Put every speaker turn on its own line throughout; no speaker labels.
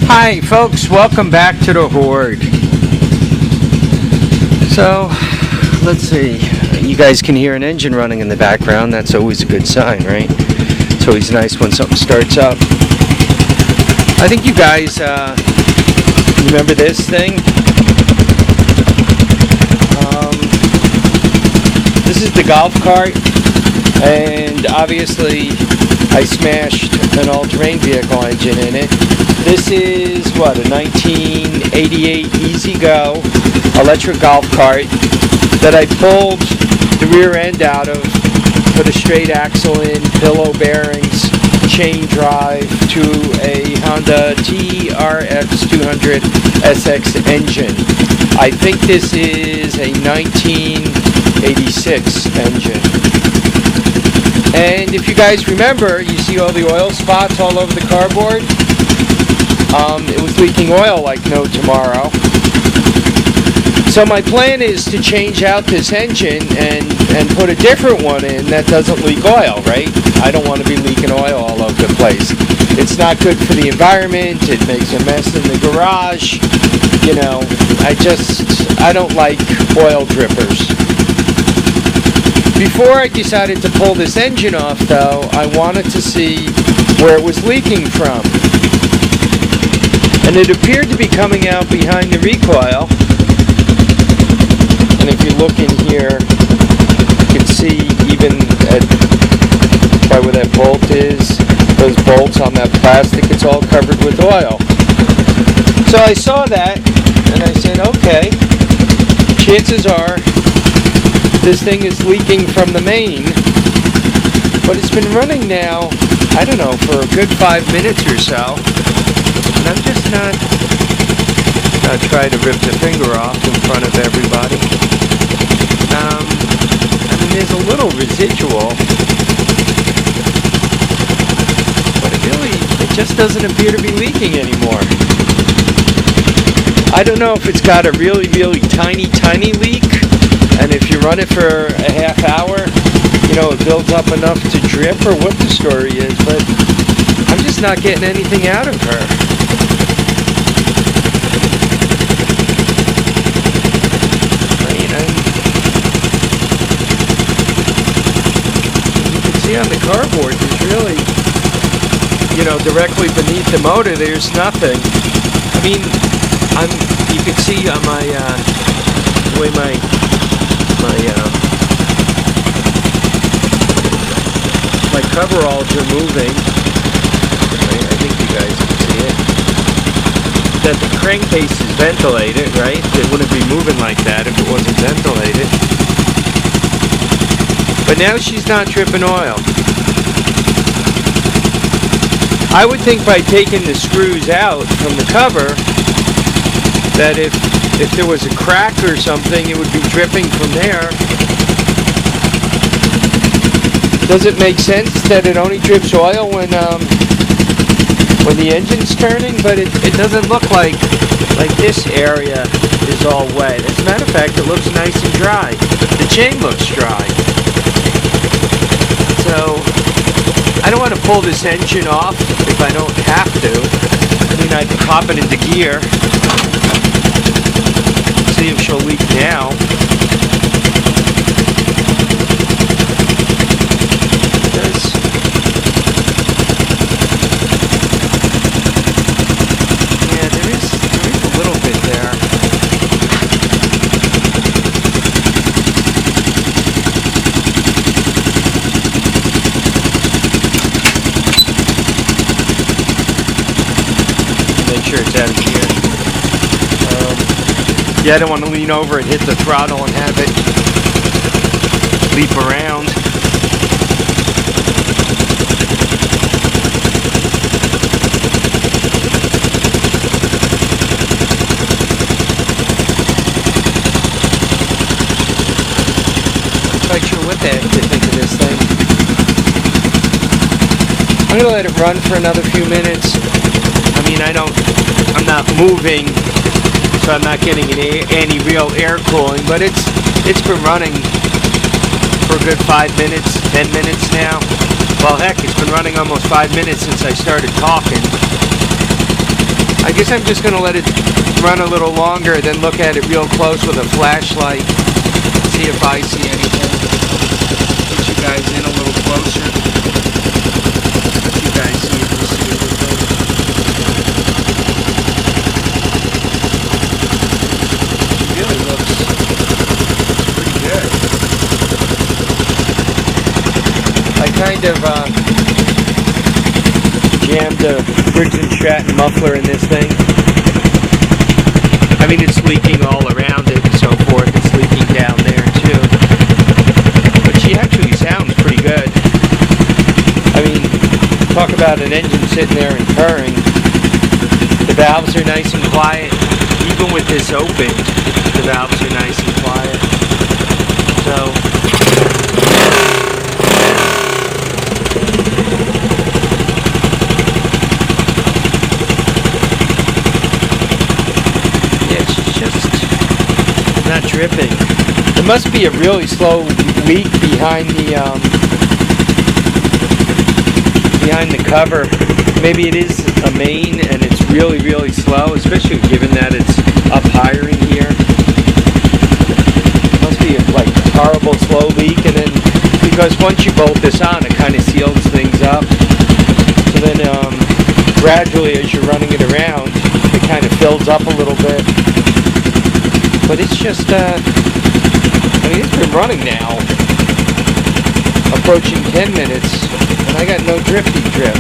Hi folks, welcome back to the Hoard. So, let's see, you guys can hear an engine running in the background. That's always a good sign, right? It's always nice when something starts up. I think you guys remember this thing. This is the golf cart, and obviously I smashed an all-terrain vehicle engine in it. This is, what, a 1988 EZGO Electric golf cart that I pulled the rear end out of, put a straight axle in, pillow bearings, chain drive to a Honda TRX200SX engine. I think this is a 1986 engine. And if you guys remember, you see all the oil spots all over the cardboard? It was leaking oil like no tomorrow. So my plan is to change out this engine and put a different one in that doesn't leak oil, right? I don't want to be leaking oil all over the place. It's not good for the environment. It makes a mess in the garage. You know, I don't like oil drippers. Before I decided to pull this engine off, though, I wanted to see where it was leaking from. And it appeared to be coming out behind the recoil. And if you look in here, you can see even by where that bolt is, those bolts on that plastic, it's all covered with oil. So I saw that, and I said, okay, chances are this thing is leaking from the main, but it's been running now, I don't know, for a good 5 minutes or so, and I'm just not trying to rip the finger off in front of everybody. I mean, there's a little residual, but it just doesn't appear to be leaking anymore. I don't know if it's got a really, really tiny leak, and if you run it for a half hour, you know, it builds up enough to drip, or what the story is, but I'm just not getting anything out of her. I mean, you can see on the cardboard, there's really, you know, directly beneath the motor, there's nothing. I mean, you can see on my, the way my coveralls are moving. I think you guys can see it. That the crankcase is ventilated, right? It wouldn't be moving like that if it wasn't ventilated. But now she's not dripping oil. I would think by taking the screws out from the cover that if there was a crack or something, it would be dripping from there. Does it make sense that it only drips oil when the engine's turning? But it doesn't look like this area is all wet. As a matter of fact, it looks nice and dry. The chain looks dry. So I don't want to pull this engine off if I don't have to. I mean, I can pop it into gear. See if she'll leak now. Yeah, there is a little bit there. Make sure it's out of gear. Yeah, I don't want to lean over and hit the throttle and have it leap around. I'm not quite sure what to think of this thing. I'm going to let it run for another few minutes. I mean, I'm not moving, so I'm not getting any real air cooling, but it's been running for a good 5 minutes, 10 minutes now. Well, heck, it's been running almost 5 minutes since I started talking. I guess I'm just gonna let it run a little longer, then look at it real close with a flashlight, see if I see anything. Get you guys in a little closer. You guys see if you see anything. It really looks pretty good. I kind of jammed a Briggs & Stratton muffler in this thing. I mean, it's leaking all around it and so forth. It's leaking down there too. But she actually sounds pretty good. I mean, talk about an engine sitting there and purring. The valves are nice and quiet. Even with this open, the valves are nice and quiet. So, not dripping. There must be a really slow leak behind the cover. Maybe it is a main and it's really, really slow, especially given that it's up higher in here. Must be a like horrible slow leak, and then because once you bolt this on, it kind of seals things up. So then gradually, as you're running it around, it kind of fills up a little bit. But it's just, I mean, it's been running now, approaching 10 minutes, and I got no drifty drip.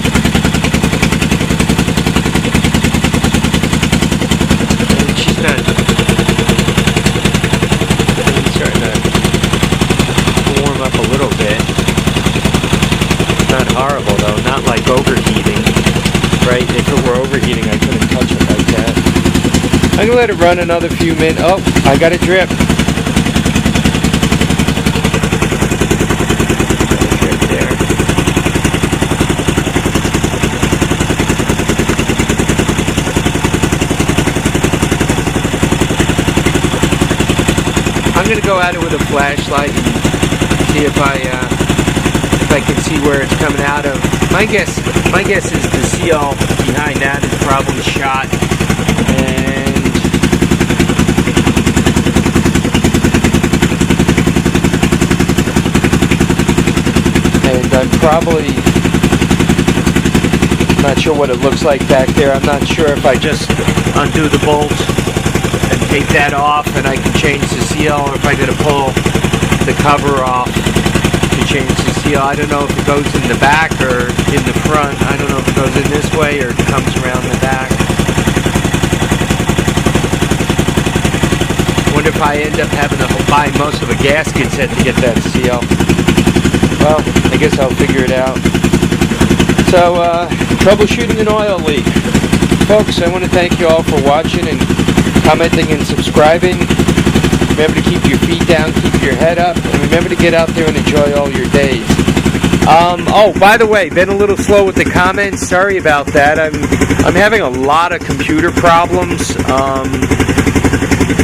And she's not, it's starting to warm up a little bit. Not horrible though, not like overheating, right? If it were overheating, I couldn't touch it like that. I'm going to let it run another few minutes. Oh, I got a drip. Right there. I'm going to go at it with a flashlight and see if I can see where it's coming out of. My guess is the seal behind that is probably shot. And I'm probably not sure what it looks like back there. I'm not sure if I just undo the bolt and take that off and I can change the seal, or if I got to pull the cover off to change the seal. I don't know if it goes in the back or in the front. I don't know if it goes in this way or it comes around the back. I wonder if I end up having to buy most of a gasket set to get that seal. Well, I guess I'll figure it out. So, troubleshooting an oil leak. Folks, I want to thank you all for watching and commenting and subscribing. Remember to keep your feet down, keep your head up, and remember to get out there and enjoy all your days. Oh, by the way, been a little slow with the comments. Sorry about that. I'm having a lot of computer problems.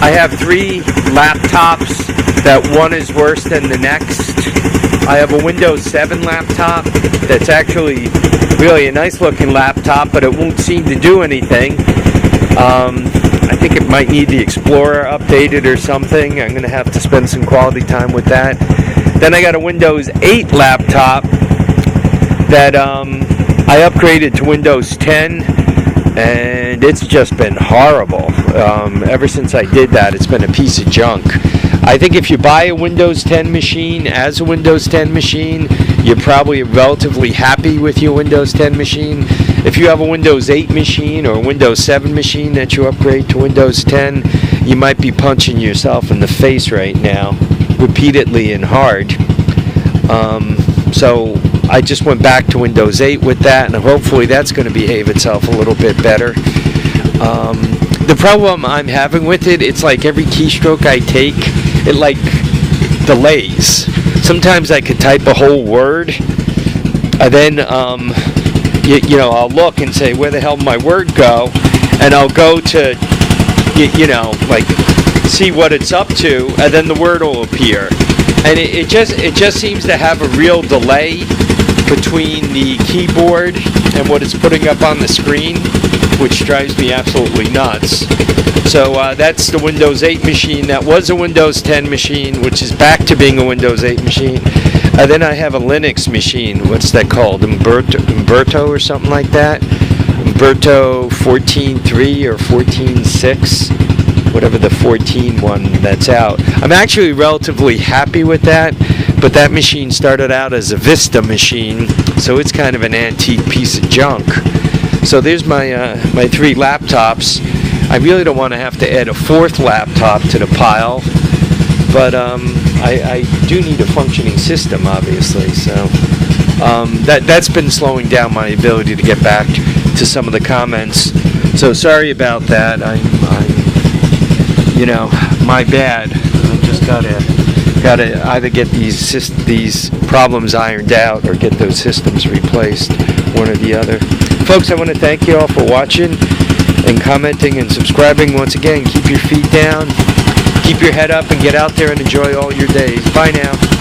I have 3 laptops that one is worse than the next. I have a Windows 7 laptop that's actually really a nice looking laptop, but it won't seem to do anything. I think it might need the Explorer updated or something. I'm going to have to spend some quality time with that. Then I got a Windows 8 laptop that I upgraded to Windows 10, and it's just been horrible. Ever since I did that, it's been a piece of junk. I think if you buy a Windows 10 machine as a Windows 10 machine, you're probably relatively happy with your Windows 10 machine. If you have a Windows 8 machine or a Windows 7 machine that you upgrade to Windows 10, you might be punching yourself in the face right now, repeatedly and hard. So I just went back to Windows 8 with that, and hopefully that's going to behave itself a little bit better. The problem I'm having with it, it's like every keystroke I take, it like delays. Sometimes I could type a whole word, and then you know, I'll look and say, where the hell did my word go? And I'll go to, you know, like see what it's up to, and then the word will appear. And it just seems to have a real delay between the keyboard and what it's putting up on the screen which drives me absolutely nuts. So that's the Windows 8 machine. That was a Windows 10 machine, which is back to being a Windows 8 machine. Then I have a Linux machine. What's that called? Umberto or something like that? Umberto 14.3 or 14.6, whatever the 14 one that's out. I'm actually relatively happy with that, but that machine started out as a Vista machine, so it's kind of an antique piece of junk. So there's my my 3 laptops. I really don't want to have to add a 4th laptop to the pile, but I do need a functioning system, obviously. So that's been slowing down my ability to get back to some of the comments. So sorry about that. I'm you know, my bad. I just gotta either get these problems ironed out or get those systems replaced, one or the other. Folks, I want to thank you all for watching and commenting and subscribing. Once again, keep your feet down, keep your head up, and get out there and enjoy all your days. Bye now.